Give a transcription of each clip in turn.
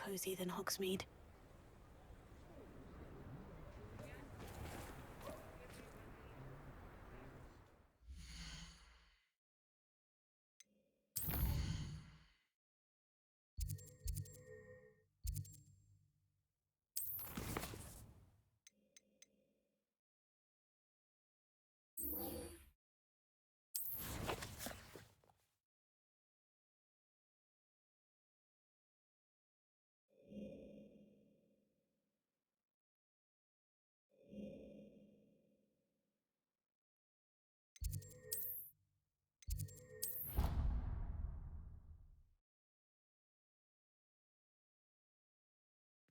cozy than Hogsmeade.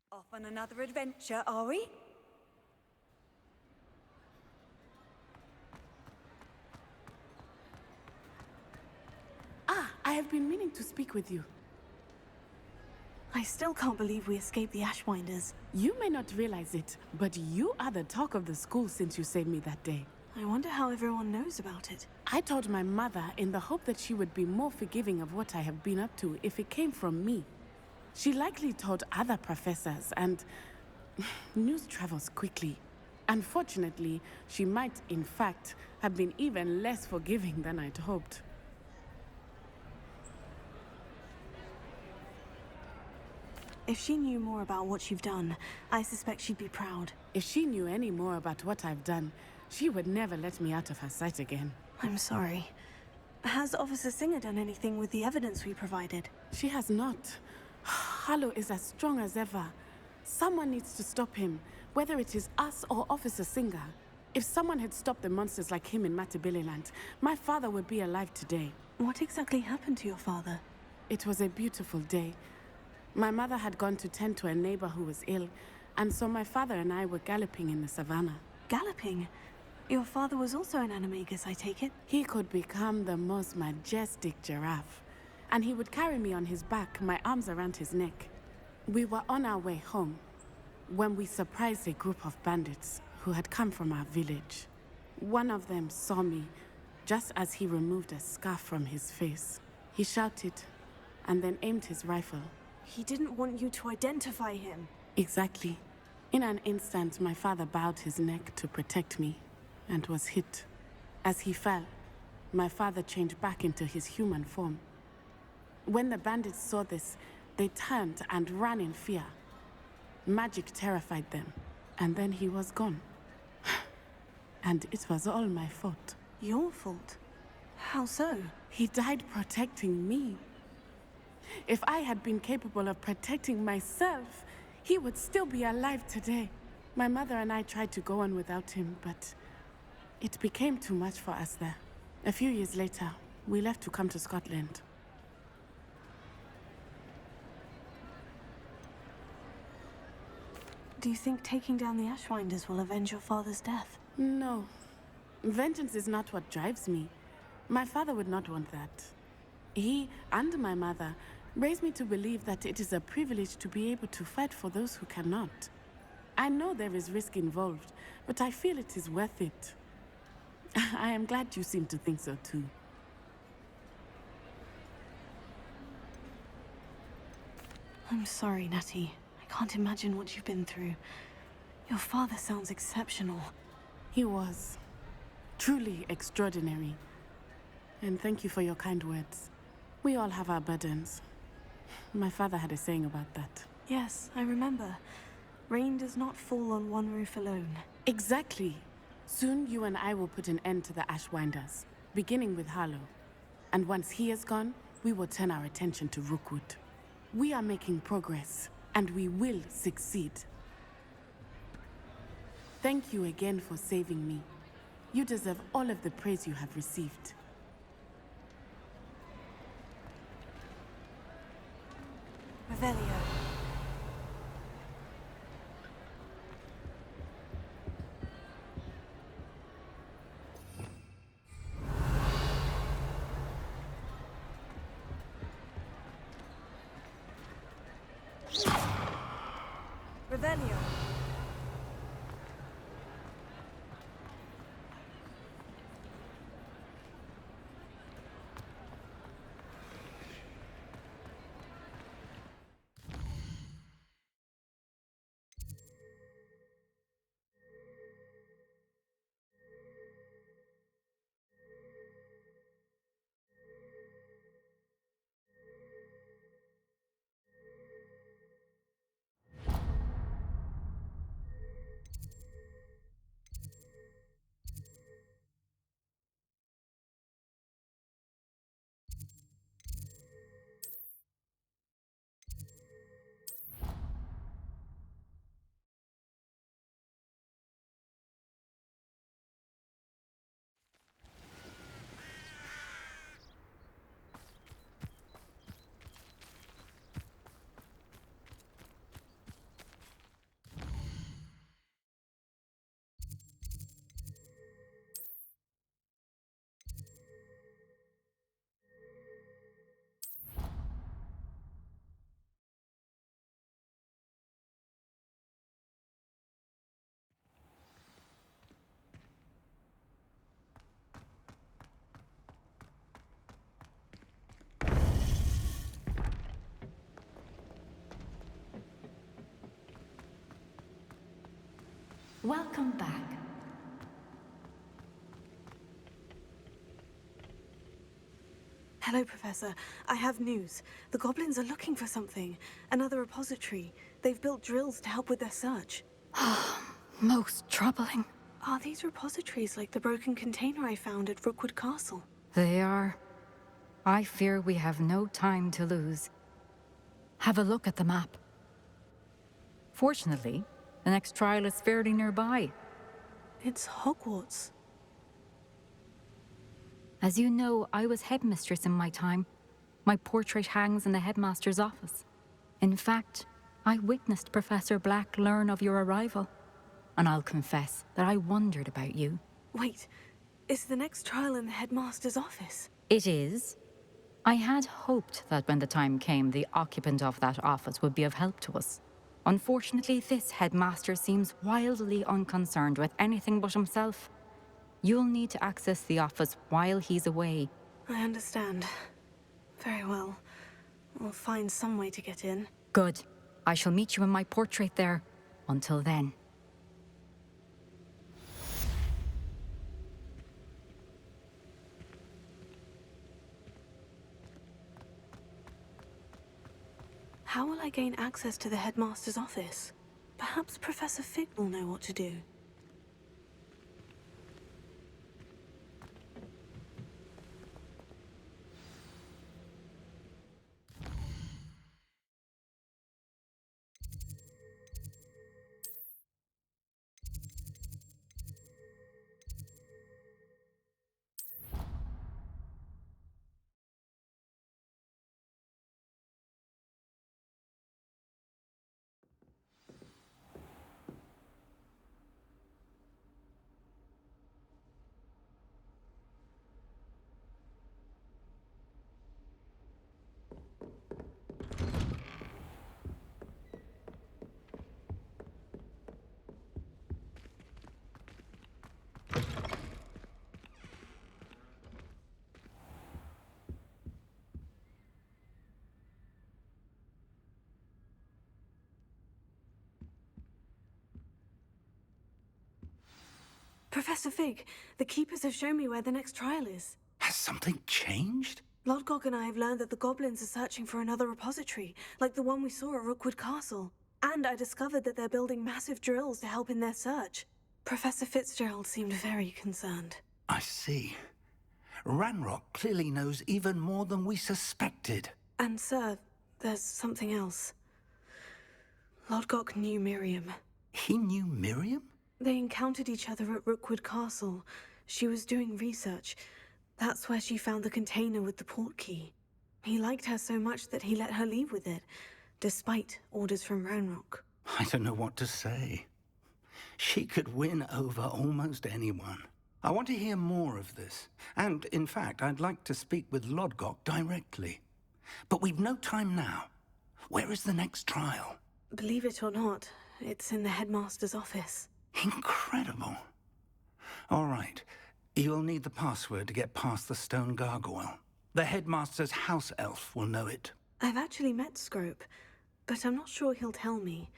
Off on another adventure, are we? I have been meaning to speak with you. I still can't believe we escaped the Ashwinders. You may not realize it, but you are the talk of the school since you saved me that day. I wonder how everyone knows about it. I told my mother in the hope that she would be more forgiving of what I have been up to if it came from me. She likely told other professors, and news travels quickly. Unfortunately, she might, in fact, have been even less forgiving than I'd hoped. If she knew more about what you've done, I suspect she'd be proud. If she knew any more about what I've done, she would never let me out of her sight again. I'm sorry. Has Officer Singer done anything with the evidence we provided? She has not. Harlow is as strong as ever. Someone needs to stop him, whether it is us or Officer Singer. If someone had stopped the monsters like him in Matabeleland, my father would be alive today. What exactly happened to your father? It was a beautiful day. My mother had gone to tend to a neighbor who was ill, and so my father and I were galloping in the savannah. Galloping? Your father was also an animagus, I take it? He could become the most majestic giraffe, and he would carry me on his back, my arms around his neck. We were on our way home when we surprised a group of bandits who had come from our village. One of them saw me just as he removed a scarf from his face. He shouted and then aimed his rifle. He didn't want you to identify him. Exactly. In an instant, my father bowed his neck to protect me and was hit. As he fell, my father changed back into his human form. When the bandits saw this, they turned and ran in fear. Magic terrified them, and then he was gone. And it was all my fault. Your fault? How so? He died protecting me. If I had been capable of protecting myself, he would still be alive today. My mother and I tried to go on without him, but it became too much for us there. A few years later, we left to come to Scotland. Do you think taking down the Ashwinders will avenge your father's death? No. Vengeance is not what drives me. My father would not want that. He and my mother raised me to believe that it is a privilege to be able to fight for those who cannot. I know there is risk involved, but I feel it is worth it. I am glad you seem to think so too. I'm sorry, Natty. I can't imagine what you've been through. Your father sounds exceptional. He was. Truly extraordinary. And thank you for your kind words. We all have our burdens. My father had a saying about that. Yes, I remember. Rain does not fall on one roof alone. Exactly. Soon you and I will put an end to the Ashwinders, beginning with Harlow. And once he is gone, we will turn our attention to Rookwood. We are making progress, and we will succeed. Thank you again for saving me. You deserve all of the praise you have received. Revelio. Revelio. Welcome back. Hello, Professor. I have news. The goblins are looking for something. Another repository. They've built drills to help with their search. Most troubling. Are these repositories like the broken container I found at Rookwood Castle? They are. I fear we have no time to lose. Have a look at the map. Fortunately, the next trial is fairly nearby. It's Hogwarts. As you know, I was headmistress in my time. My portrait hangs in the headmaster's office. In fact, I witnessed Professor Black learn of your arrival. And I'll confess that I wondered about you. Wait, is the next trial in the headmaster's office? It is. I had hoped that when the time came, the occupant of that office would be of help to us. Unfortunately, this headmaster seems wildly unconcerned with anything but himself. You'll need to access the office while he's away. I understand. Very well. We'll find some way to get in. Good. I shall meet you in my portrait there. Until then. How will I gain access to the headmaster's office? Perhaps Professor Fig will know what to do. Professor Fig, the Keepers have shown me where the next trial is. Has something changed? Lodgok and I have learned that the goblins are searching for another repository, like the one we saw at Rookwood Castle. And I discovered that they're building massive drills to help in their search. Professor Fitzgerald seemed very concerned. I see. Ranrock clearly knows even more than we suspected. And sir, there's something else. Lodgok knew Miriam. He knew Miriam? They encountered each other at Rookwood Castle. She was doing research. That's where she found the container with the port key. He liked her so much that he let her leave with it, despite orders from Ranrock. I don't know what to say. She could win over almost anyone. I want to hear more of this. And, in fact, I'd like to speak with Lodgok directly. But we've no time now. Where is the next trial? Believe it or not, it's in the headmaster's office. Incredible. All right. You'll need the password to get past the stone gargoyle. The headmaster's house elf will know it. I've actually met Scrope, but I'm not sure he'll tell me.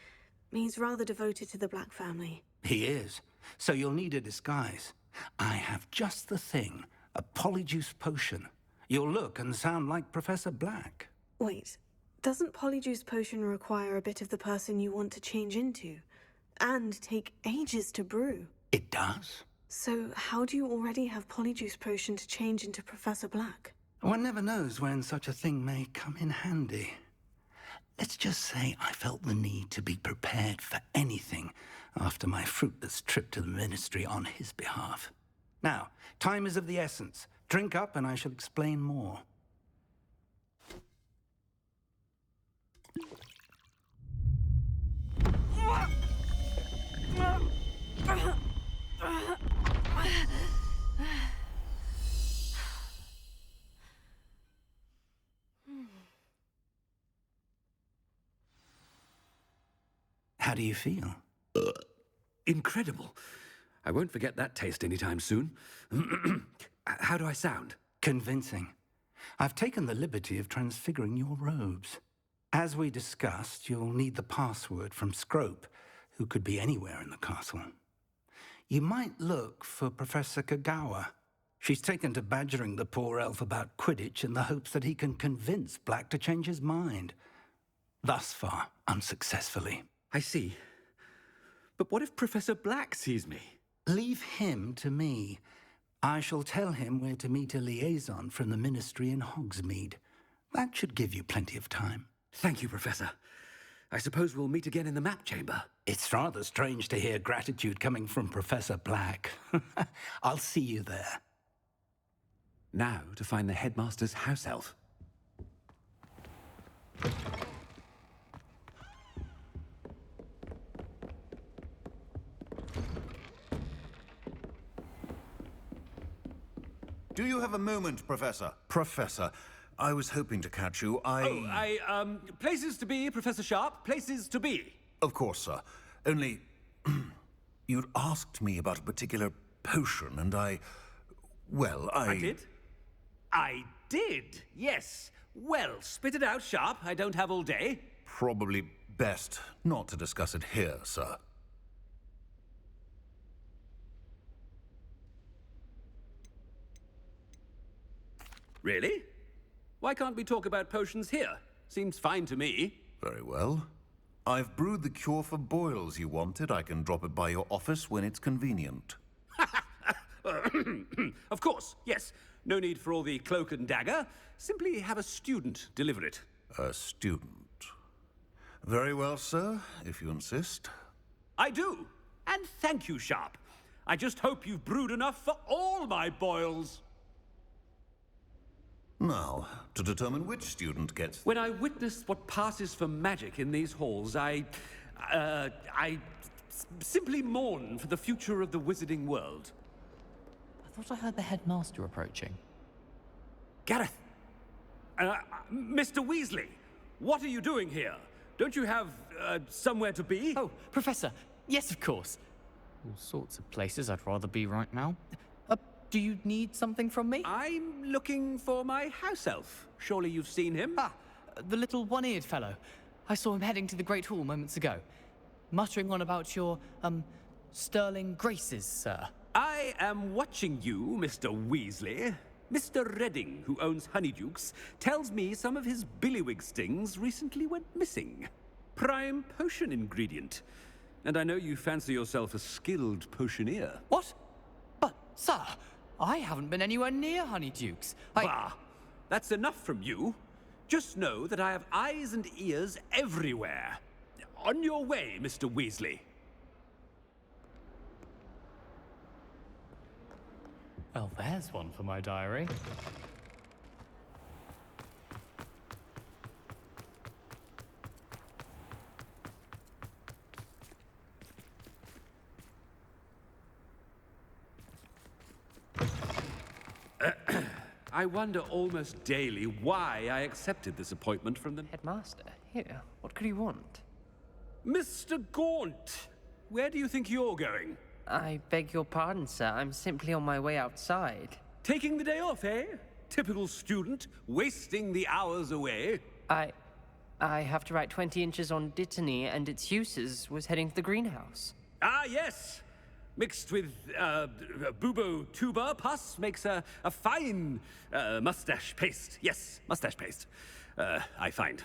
He's rather devoted to the Black family. He is. So you'll need a disguise. I have just the thing. A polyjuice potion. You'll look and sound like Professor Black. Wait, doesn't Polyjuice Potion require a bit of the person you want to change into? And take ages to brew? It does. So how do you already have Polyjuice Potion to change into Professor Black? One never knows when such a thing may come in handy. Let's just say I felt the need to be prepared for anything after my fruitless trip to the Ministry on his behalf. Now, time is of the essence. Drink up and I shall explain more. How do you feel? Incredible. I won't forget that taste anytime soon. How do I sound? Convincing. I've taken the liberty of transfiguring your robes. As we discussed, you'll need the password from Scrope, who could be anywhere in the castle. You might look for Professor Kagawa. She's taken to badgering the poor elf about Quidditch in the hopes that he can convince Black to change his mind. Thus far, unsuccessfully. I see. But what if Professor Black sees me? Leave him to me. I shall tell him where to meet a liaison from the Ministry in Hogsmeade. That should give you plenty of time. Thank you, Professor. I suppose we'll meet again in the map chamber. It's rather strange to hear gratitude coming from Professor Black. I'll see you there. Now to find the headmaster's house elf. Do you have a moment, Professor? Professor, I was hoping to catch you. Places to be, Professor Sharp. Places to be. Of course, sir. Only... you'd asked me about a particular potion, and I did? I did, yes. Well, spit it out, Sharp. I don't have all day. Probably best not to discuss it here, sir. Really? Why can't we talk about potions here? Seems fine to me. Very well. I've brewed the cure for boils you wanted. I can drop it by your office when it's convenient. Of course, yes. No need for all the cloak and dagger. Simply have a student deliver it. A student. Very well, sir, if you insist. I do. And thank you, Sharp. I just hope you've brewed enough for all my boils. Now, to determine which student gets... When I witnessed what passes for magic in these halls, I simply mourn for the future of the wizarding world. I thought I heard the headmaster approaching. Gareth! Mr. Weasley, what are you doing here? Don't you have, somewhere to be? Oh, Professor, yes, of course. All sorts of places I'd rather be right now. Do you need something from me? I'm looking for my house elf. Surely you've seen him? Ah, the little one-eared fellow. I saw him heading to the Great Hall moments ago, muttering on about your, sterling graces, sir. I am watching you, Mr. Weasley. Mr. Redding, who owns Honeydukes, tells me some of his billywig stings recently went missing. Prime potion ingredient. And I know you fancy yourself a skilled potioneer. What? But, sir, I haven't been anywhere near Honeydukes. Bah! That's enough from you. Just know that I have eyes and ears everywhere. On your way, Mr. Weasley. Well, there's one for my diary. I wonder almost daily why I accepted this appointment from the... Headmaster, here, what could he want? Mr. Gaunt, where do you think you're going? I beg your pardon, sir. I'm simply on my way outside. Taking the day off, eh? Typical student, wasting the hours away. I have to write 20 inches on Dittany and its uses. Was heading to the greenhouse. Ah, yes. Mixed with bubo tuber pus makes a fine mustache paste. Yes, mustache paste. I find.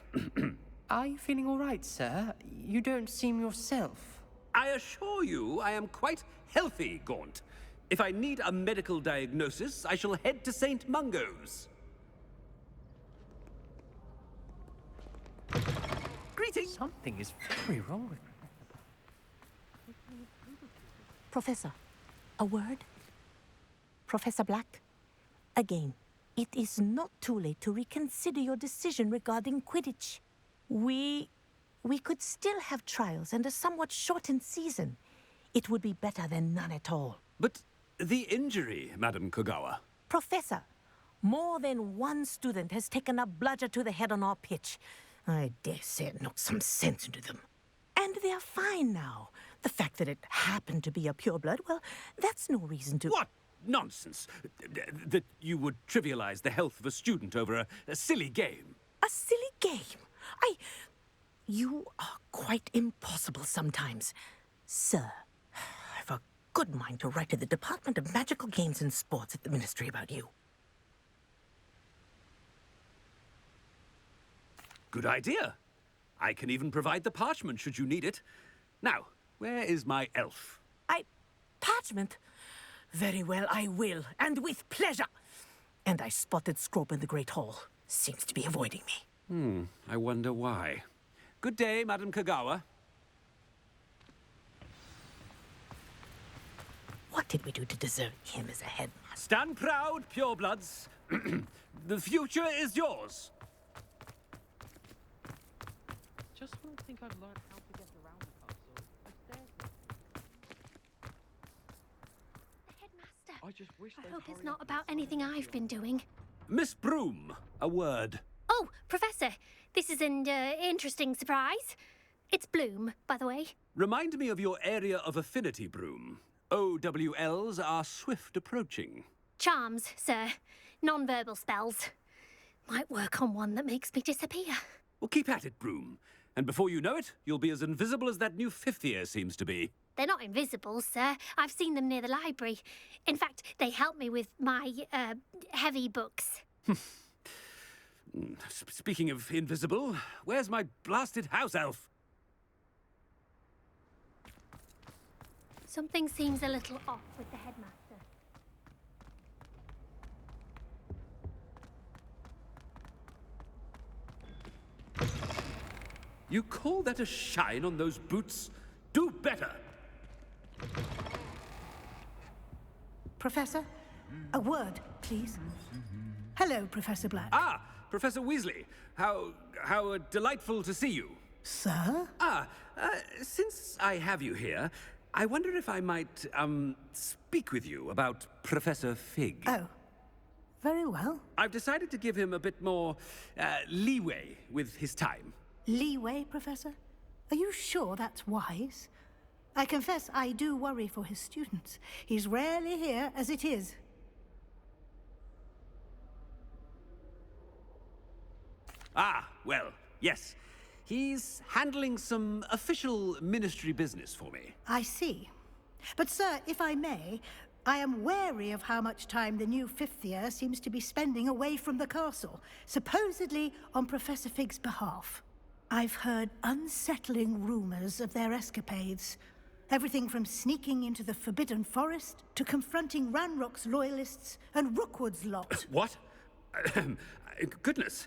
Are you feeling all right, sir? You don't seem yourself. I assure you I am quite healthy, Gaunt. If I need a medical diagnosis, I shall head to St. Mungo's. Greetings. Something is very wrong with me. Professor, a word? Professor Black, again, it is not too late to reconsider your decision regarding Quidditch. We could still have trials and a somewhat shortened season. It would be better than none at all. But the injury, Madam Kogawa. Professor, more than one student has taken a bludger to the head on our pitch. I dare say it knocked some sense into them. And they're fine now. The fact that it happened to be a pureblood, well, that's no reason to... What nonsense! That you would trivialize the health of a student over a silly game. A silly game? You are quite impossible sometimes. Sir, I've a good mind to write to the Department of Magical Games and Sports at the Ministry about you. Good idea. I can even provide the parchment should you need it. Now, where is my elf? Parchment? Very well, I will, and with pleasure. And I spotted Scrope in the Great Hall. Seems to be avoiding me. I wonder why. Good day, Madam Kagawa. What did we do to deserve him as a headmaster? Stand proud, purebloods. The future is yours. Just when I think I've learned how to get around the castle, the stairs. The headmaster. I just wish I they'd hope hurry it's not up and about sign anything the I've deal. been doing. Miss Broom, a word. Oh, Professor, this is an interesting surprise. It's Bloom, by the way. Remind me of your area of affinity, Broom. OWLs are swift approaching. Charms, sir. Non-verbal spells. Might work on one that makes me disappear. Well, keep at it, Broom. And before you know it, you'll be as invisible as that new fifth year seems to be. They're not invisible, sir. I've seen them near the library. In fact, they help me with my, heavy books. Speaking of invisible, where's my blasted house elf? Something seems a little off with the headmaster. You call that a shine on those boots? Do better! Professor, a word, please. Hello, Professor Black. Ah, Professor Weasley. How delightful to see you. Sir? Since I have you here, I wonder if I might, speak with you about Professor Fig. Oh, very well. I've decided to give him a bit more, leeway with his time. Leeway, Professor? Are you sure that's wise? I confess I do worry for his students. He's rarely here as it is. Ah, well, yes. He's handling some official ministry business for me. I see. But, sir, if I may, I am wary of how much time the new fifth year seems to be spending away from the castle, supposedly on Professor Fig's behalf. I've heard unsettling rumors of their escapades. Everything from sneaking into the Forbidden Forest to confronting Ranrock's loyalists and Rookwood's lot. What? Goodness.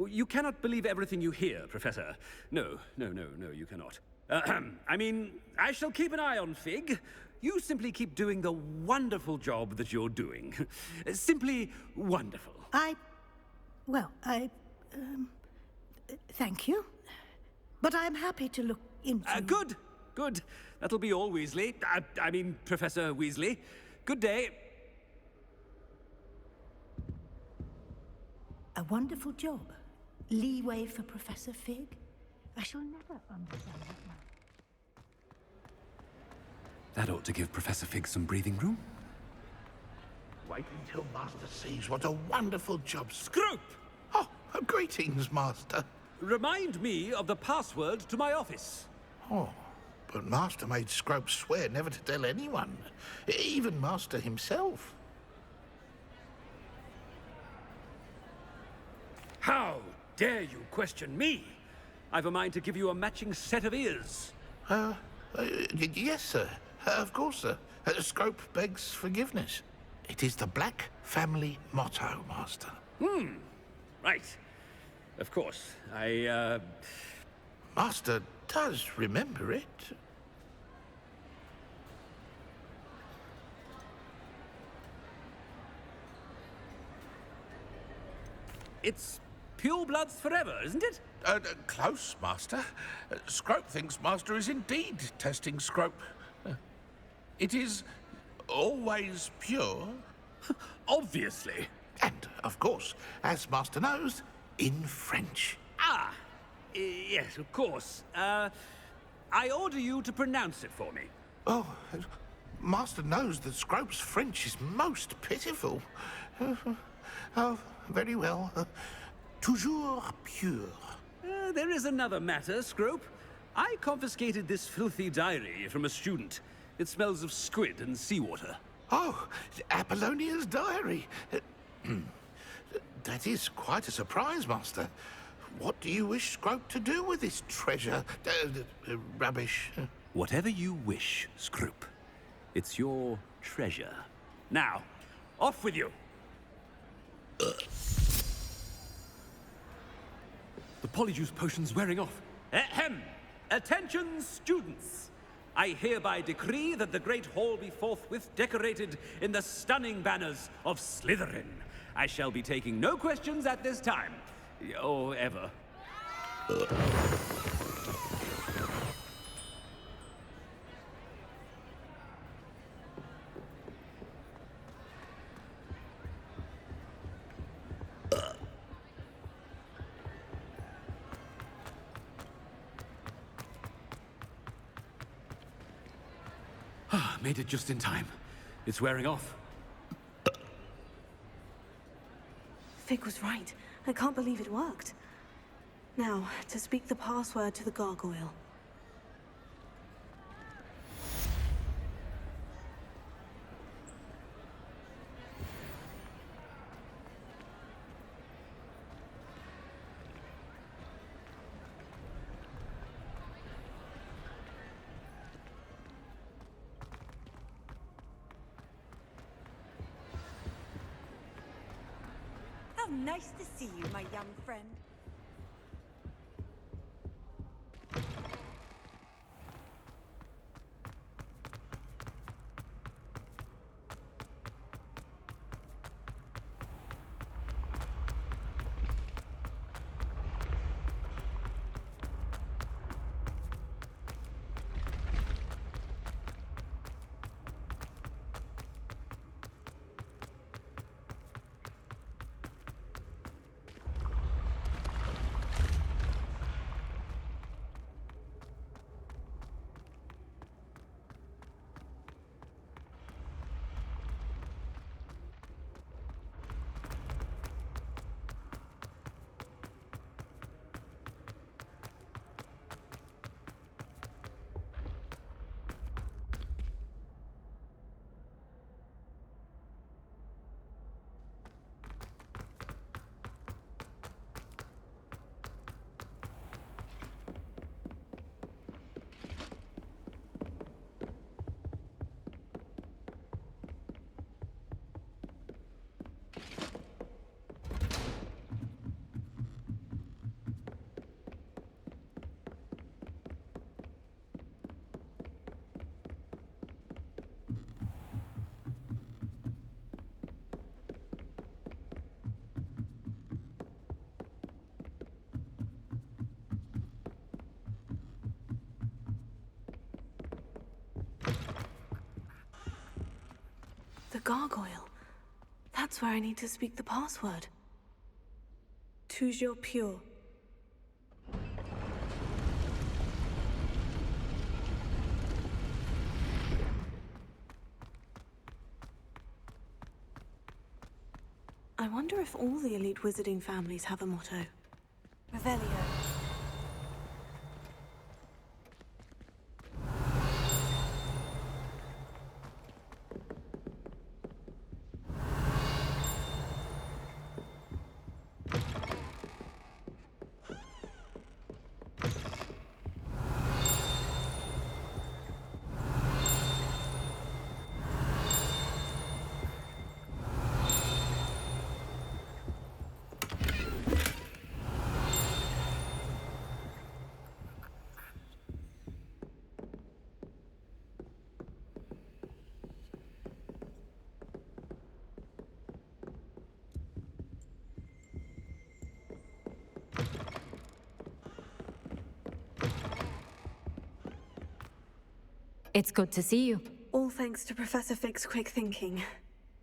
You cannot believe everything you hear, Professor. No, you cannot. I mean, I shall keep an eye on Fig. You simply keep doing the wonderful job that you're doing. Simply wonderful. Thank you. But I'm happy to look into... Good. That'll be all, Weasley. I mean, Professor Weasley. Good day. A wonderful job. Leeway for Professor Fig. I shall never understand that man. That ought to give Professor Fig some breathing room. Wait until Master sees what a wonderful job... Scrope! Oh, greetings, Master. Remind me of the password to my office. Oh, but Master made Scrope swear never to tell anyone, even Master himself. How dare you question me? I've a mind to give you a matching set of ears. Yes, sir. Of course, sir. Scrope begs forgiveness. It is the Black family motto, Master. Right. Of course. Master does remember it. It's purebloods forever, isn't it? Close, Master. Scrope thinks Master is indeed testing Scrope. It is always pure. Obviously. And, of course, as Master knows, in French. Yes, of course. I order you to pronounce it for me. Oh, Master knows that Scrope's French is most pitiful. Oh, very well. Toujours pure. There is another matter, Scrope. I confiscated this filthy diary from a student. It smells of squid and seawater. Oh, Apollonia's diary. That is quite a surprise, Master. What do you wish Scrope to do with this treasure? Rubbish. Whatever you wish, Scrope. It's your treasure. Now, off with you! The polyjuice potion's wearing off. Ahem! Attention, students! I hereby decree that the Great Hall be forthwith decorated in the stunning banners of Slytherin. I shall be taking no questions at this time. Or ever. Made it just in time. It's wearing off. Fig was right. I can't believe it worked. Now, to speak the password to the gargoyle. How nice to see you, my young friend. The gargoyle. That's where I need to speak the password. Toujours pure. I wonder if all the elite wizarding families have a motto. Revelio. It's good to see you. All thanks to Professor Fig's quick thinking.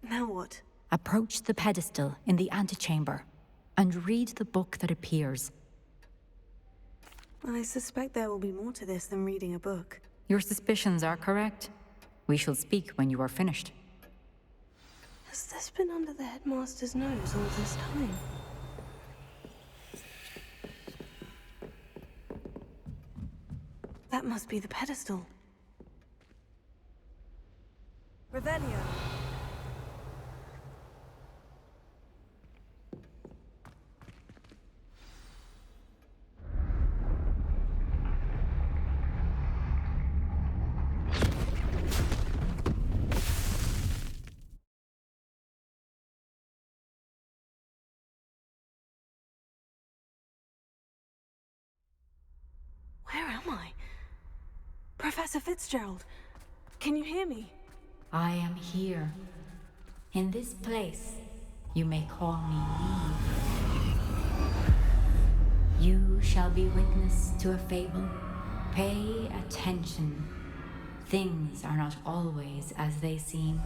Now what? Approach the pedestal in the antechamber and read the book that appears. I suspect there will be more to this than reading a book. Your suspicions are correct. We shall speak when you are finished. Has this been under the headmaster's nose all this time? That must be the pedestal. Revelio. Where am I? Professor Fitzgerald, can you hear me? I am here. In this place, you may call me Eve. You shall be witness to a fable. Pay attention. Things are not always as they seem.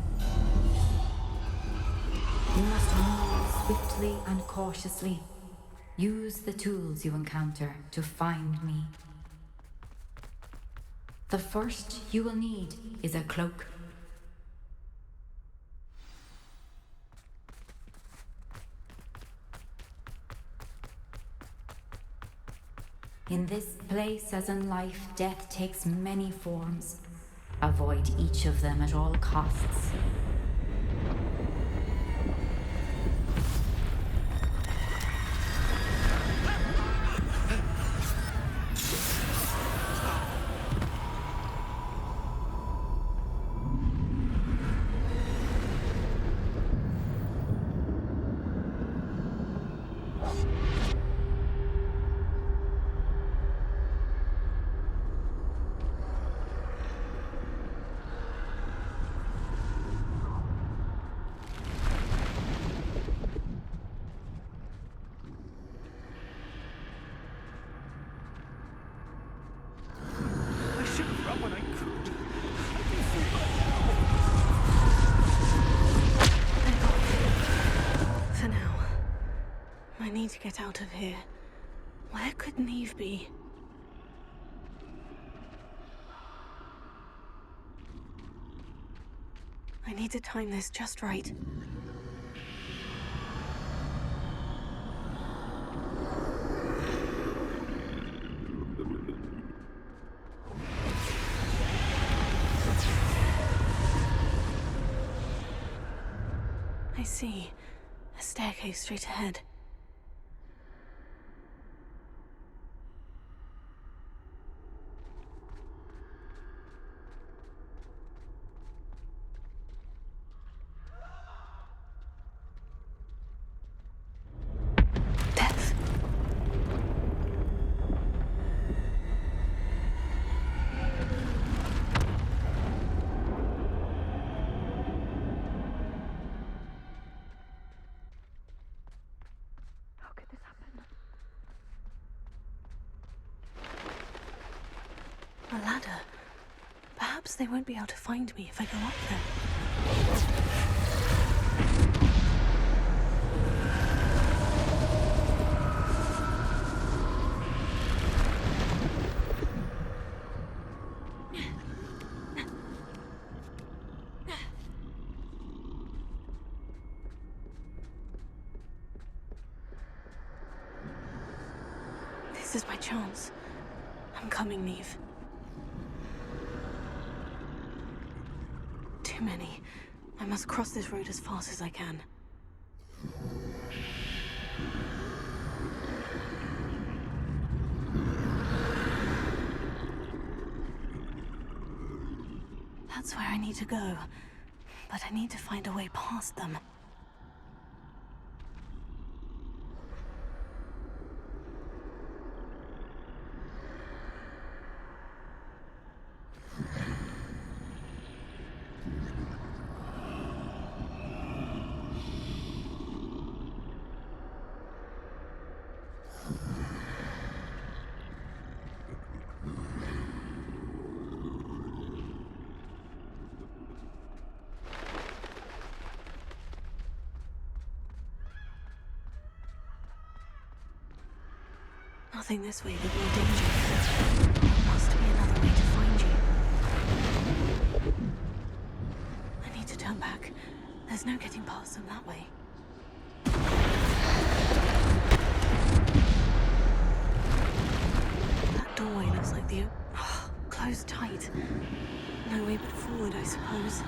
You must move swiftly and cautiously. Use the tools you encounter to find me. The first you will need is a cloak. In this place, as in life, death takes many forms. Avoid each of them at all costs. For now, I need to get out of here. Where could Neve be? I need to time this just right. I see. A staircase straight ahead. Death. How could this happen? A ladder. Perhaps they won't be able to find me if I go up there. This is my chance. I'm coming, Neve. Too many. I must cross this road as fast as I can. That's where I need to go. But I need to find a way past them. Nothing this way would be a danger. There must be another way to find you. I need to turn back. There's no getting past them that way. That doorway looks like the... closed tight. No way but forward, I suppose.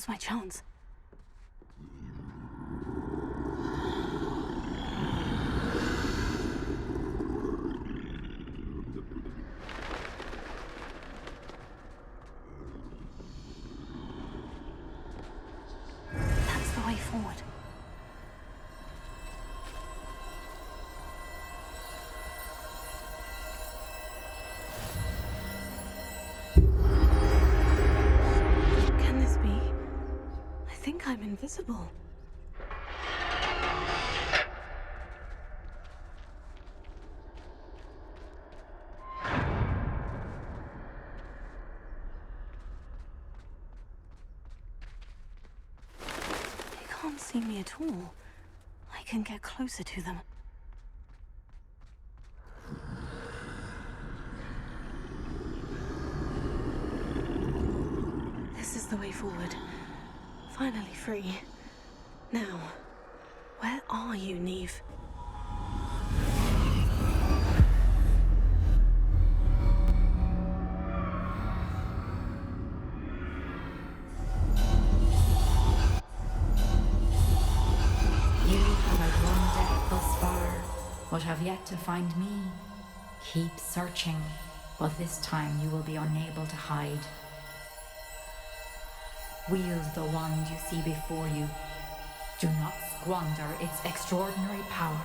Now's my chance. That's the way forward. Can this be? I think I'm invisible. They can't see me at all. I can get closer to them. This is the way forward. Finally free. Now, where are you, Neve? You have run death thus far, but have yet to find me. Keep searching, but this time you will be unable to hide. Wield the wand you see before you. Do not squander its extraordinary power.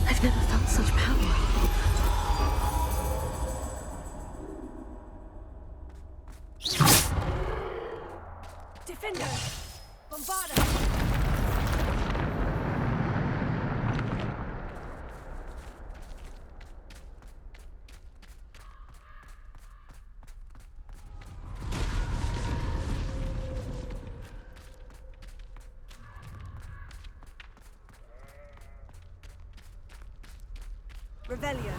I've never felt such power. Defender! Bombarda! Revelio.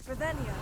Revelio.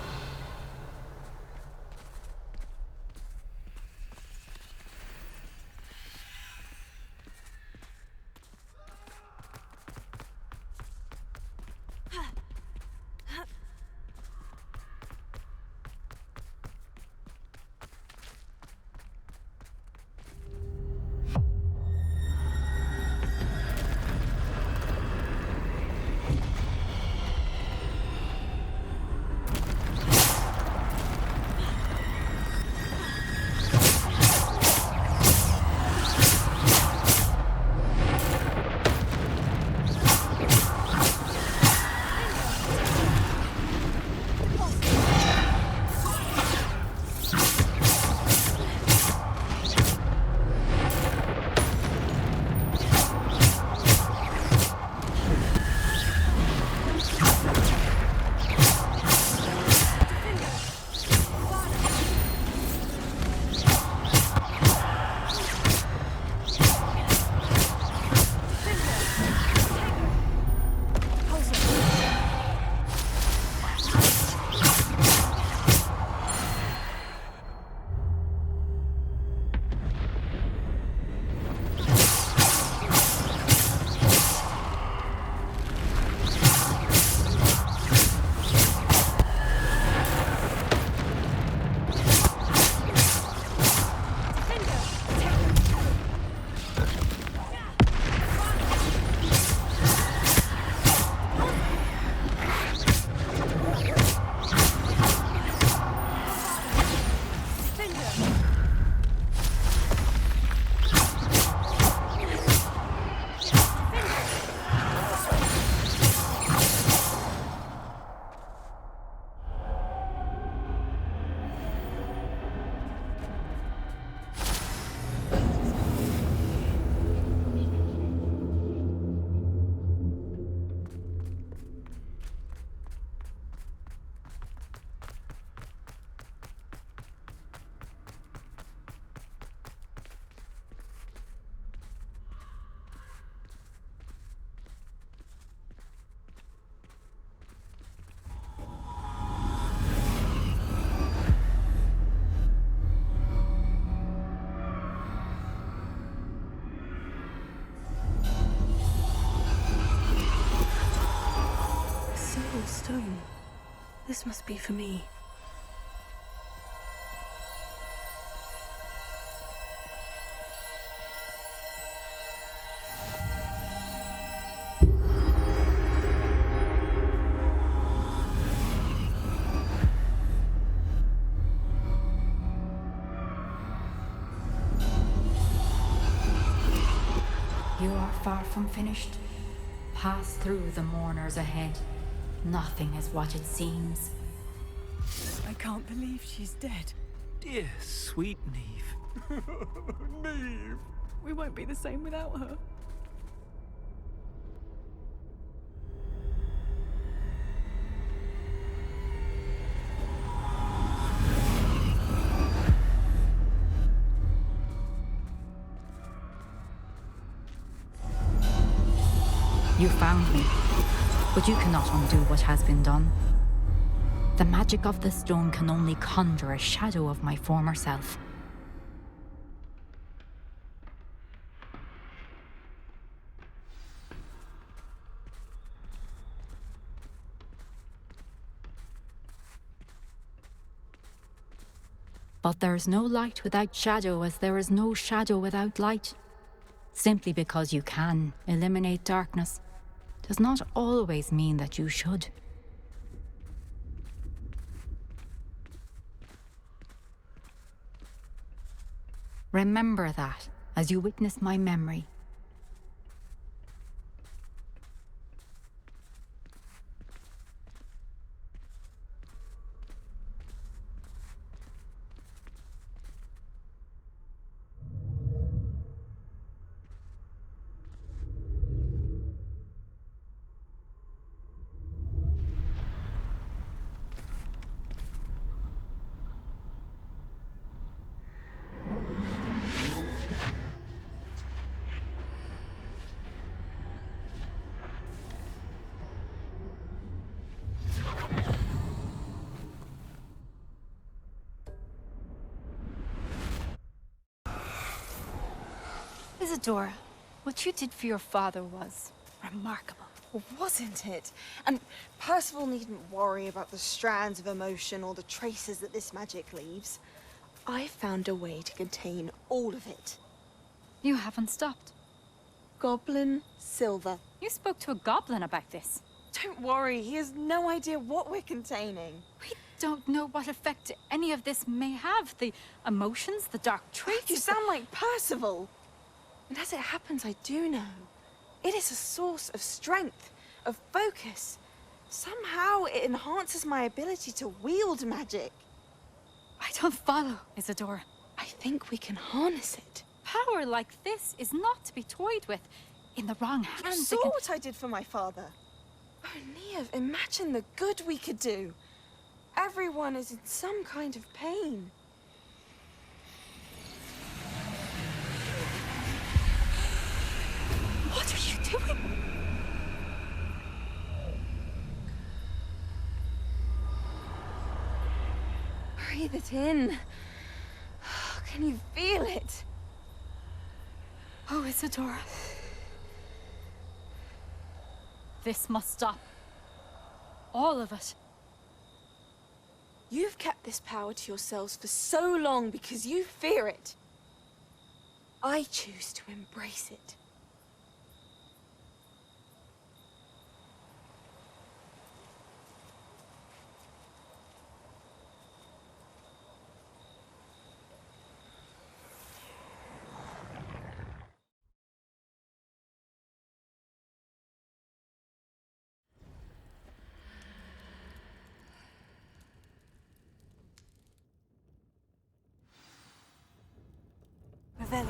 This must be for me. You are far from finished. Pass through the mourners ahead. Nothing is what it seems. I can't believe she's dead. Dear sweet Neve. Neve! We won't be the same without her. You found me, but you cannot undo what has been done. The magic of the stone can only conjure a shadow of my former self. But there is no light without shadow, as there is no shadow without light. Simply because you can eliminate darkness does not always mean that you should. Remember that as you witness my memory. Isadora, what you did for your father was remarkable. Well, wasn't it? And Percival needn't worry about the strands of emotion or the traces that this magic leaves. I found a way to contain all of it. You haven't stopped. Goblin Silver. You spoke to a goblin about this. Don't worry, he has no idea what we're containing. We don't know what effect any of this may have. The emotions, the dark traits. You sound like Percival. And as it happens, I do know. It is a source of strength, of focus. Somehow it enhances my ability to wield magic. I don't follow, Isadora. I think we can harness it. Power like this is not to be toyed with. In the wrong hands, You saw what I did for my father. Oh, Neve, imagine the good we could do. Everyone is in some kind of pain. What are you doing? Breathe it in. Can you feel it? Oh, Isadora. This must stop. All of it. You've kept this power to yourselves for so long because you fear it. I choose to embrace it. Revelio.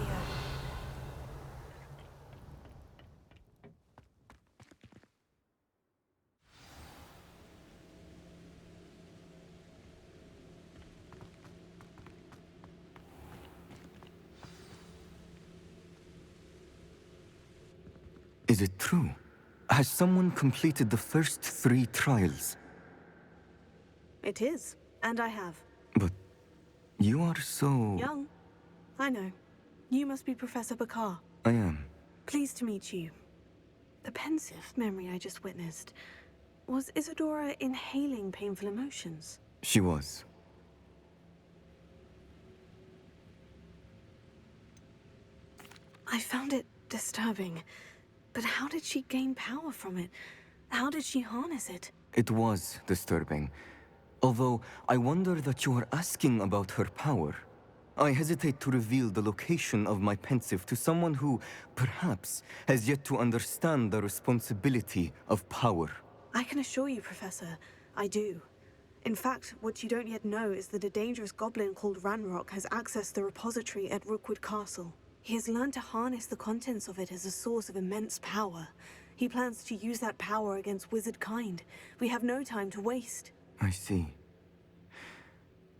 Is it true? Has someone completed the first 3 trials? It is, and I have. But you are so... Young. I know. You must be Professor Bakar. I am. Pleased to meet you. The pensive memory I just witnessed. Was Isadora inhaling painful emotions? She was. I found it disturbing. But how did she gain power from it? How did she harness it? It was disturbing. Although, I wonder that you are asking about her power. I hesitate to reveal the location of my pensive to someone who, perhaps, has yet to understand the responsibility of power. I can assure you, Professor, I do. In fact, what you don't yet know is that a dangerous goblin called Ranrock has accessed the repository at Rookwood Castle. He has learned to harness the contents of it as a source of immense power. He plans to use that power against wizard kind. We have no time to waste. I see.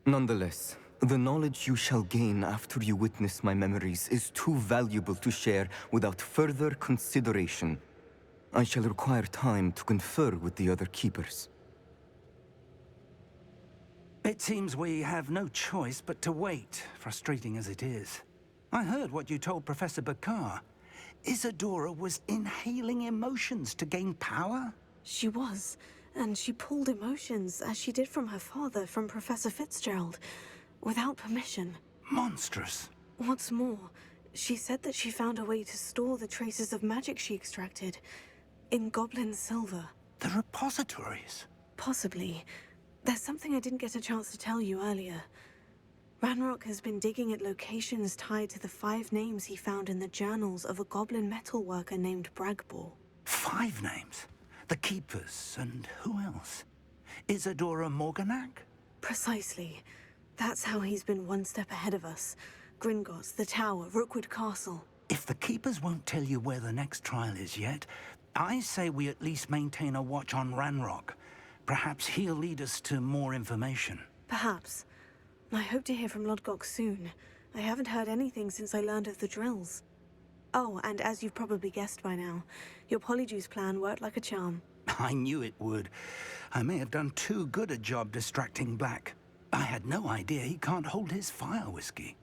Nonetheless, the knowledge you shall gain after you witness my memories is too valuable to share without further consideration. I shall require time to confer with the other keepers. It seems we have no choice but to wait, frustrating as it is. I heard what you told Professor Bakar. Isadora was inhaling emotions to gain power? She was, and she pulled emotions, as she did from her father, from Professor Fitzgerald, without permission. Monstrous. What's more, she said that she found a way to store the traces of magic she extracted in goblin silver. The repositories? Possibly. There's something I didn't get a chance to tell you earlier. Ranrock has been digging at locations tied to the 5 names he found in the journals of a goblin metalworker named Bragbor. 5 names? The Keepers, and who else? Isadora Morganac? Precisely. That's how he's been one step ahead of us. Gringotts, the Tower, Rookwood Castle. If the Keepers won't tell you where the next trial is yet, I say we at least maintain a watch on Ranrock. Perhaps he'll lead us to more information. Perhaps. I hope to hear from Lodgok soon. I haven't heard anything since I learned of the drills. Oh, and as you've probably guessed by now, your Polyjuice plan worked like a charm. I knew it would. I may have done too good a job distracting Black. I had no idea he can't hold his fire whiskey.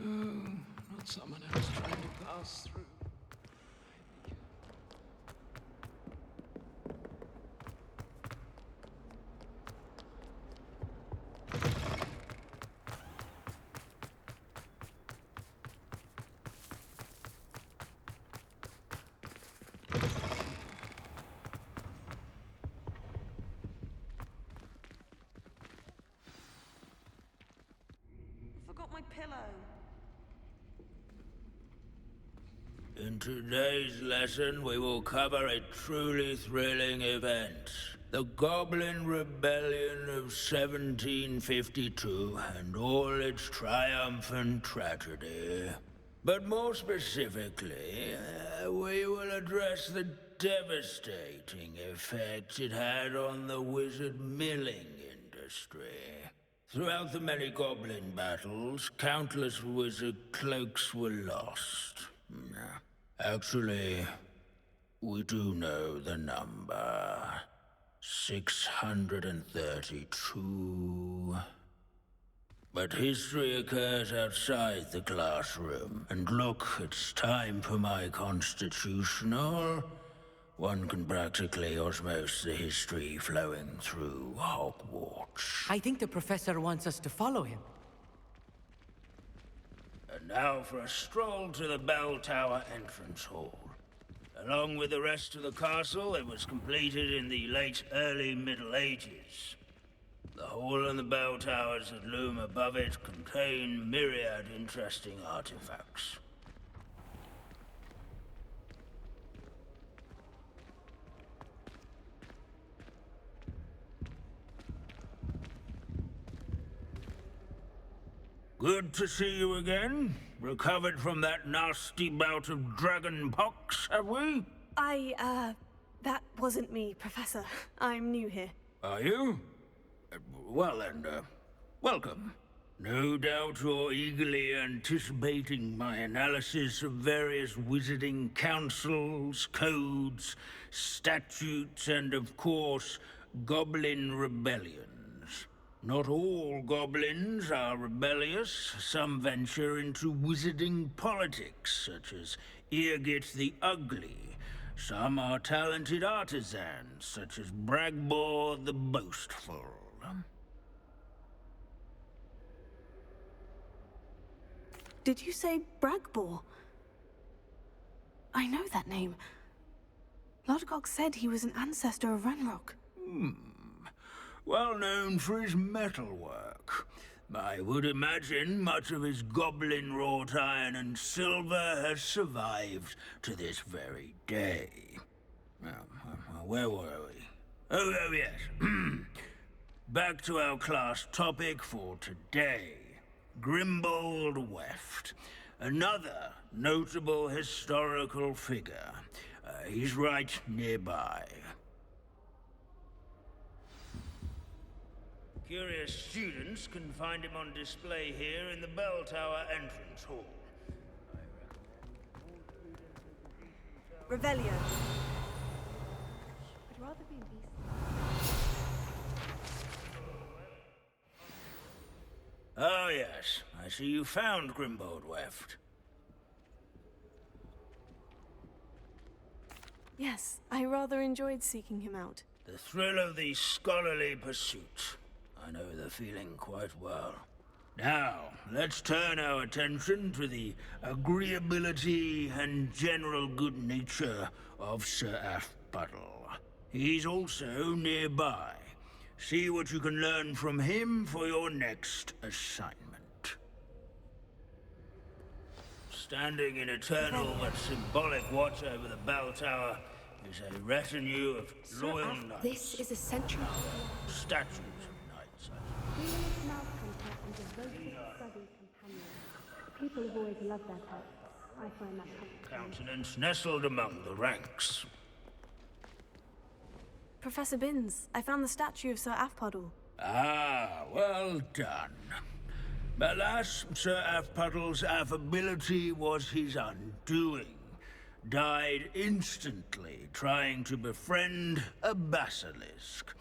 Not someone else trying to pass through. Forgot my pillow. In today's lesson, we will cover a truly thrilling event. The Goblin Rebellion of 1752 and all its triumphant tragedy. But more specifically, we will address the devastating effects it had on the wizard milling industry. Throughout the many goblin battles, countless wizard cloaks were lost. Actually, we do know the number. 632. But history occurs outside the classroom. And look, it's time for my constitutional. One can practically osmose the history flowing through Hogwarts. I think the professor wants us to follow him. And now for a stroll to the bell tower entrance hall. Along with the rest of the castle, it was completed in the late early Middle Ages. The hall and the bell towers that loom above it contain myriad interesting artifacts. Good to see you again. Recovered from that nasty bout of dragon pox, have we? That wasn't me, Professor. I'm new here. Are you? Well then, welcome. No doubt you're eagerly anticipating my analysis of various wizarding councils, codes, statutes, and of course, goblin rebellions. Not all goblins are rebellious. Some venture into wizarding politics, such as Eargit the Ugly. Some are talented artisans, such as Bragbor the Boastful. Did you say Bragbor? I know that name. Lodgok said he was an ancestor of Ranrock. Well known for his metalwork. I would imagine much of his goblin-wrought iron and silver has survived to this very day. Where were we? Oh yes. Back to our class topic for today. Grimbold Weft. Another notable historical figure. He's right nearby. Curious students can find him on display here in the bell tower entrance hall. Revelio. I'd rather be in peace. Oh yes, I see you found Grimbold Weft. Yes, I rather enjoyed seeking him out. The thrill of the scholarly pursuit. I know the feeling quite well. Now, let's turn our attention to the agreeability and general good nature of Sir Afpuddle. He's also nearby. See what you can learn from him for your next assignment. Standing in eternal but symbolic watch over the bell tower is a retinue of loyal knights. This is a century. Statues. People have always loved their pets. I find that comforting. Countenance nestled among the ranks. Professor Binns, I found the statue of Sir Afpuddle. Ah, well done. Alas, Sir Afpuddle's affability was his undoing. Died instantly trying to befriend a basilisk.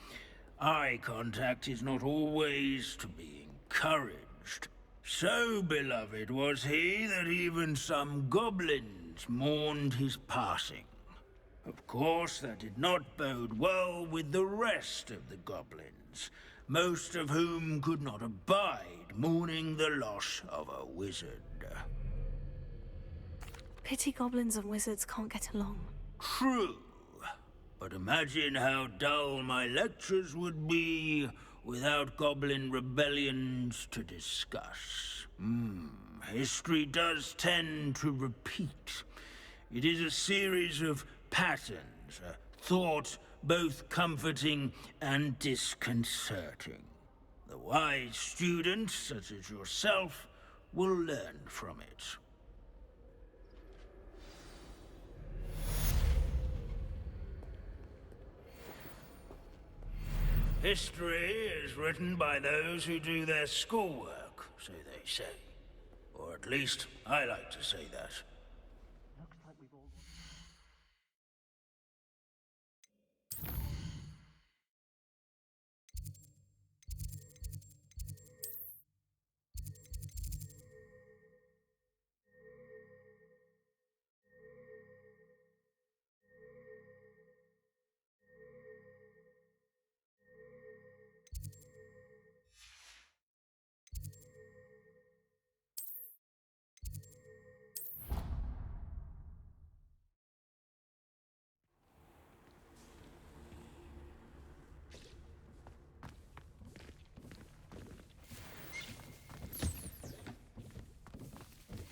Eye contact is not always to be encouraged. So beloved was he that even some goblins mourned his passing. Of course, that did not bode well with the rest of the goblins, most of whom could not abide mourning the loss of a wizard. Pity goblins and wizards can't get along. True. But imagine how dull my lectures would be without goblin rebellions to discuss. History does tend to repeat. It is a series of patterns, a thought both comforting and disconcerting. The wise student, such as yourself, will learn from it. History is written by those who do their schoolwork, so they say. Or at least, I like to say that.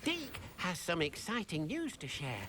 Deke has some exciting news to share.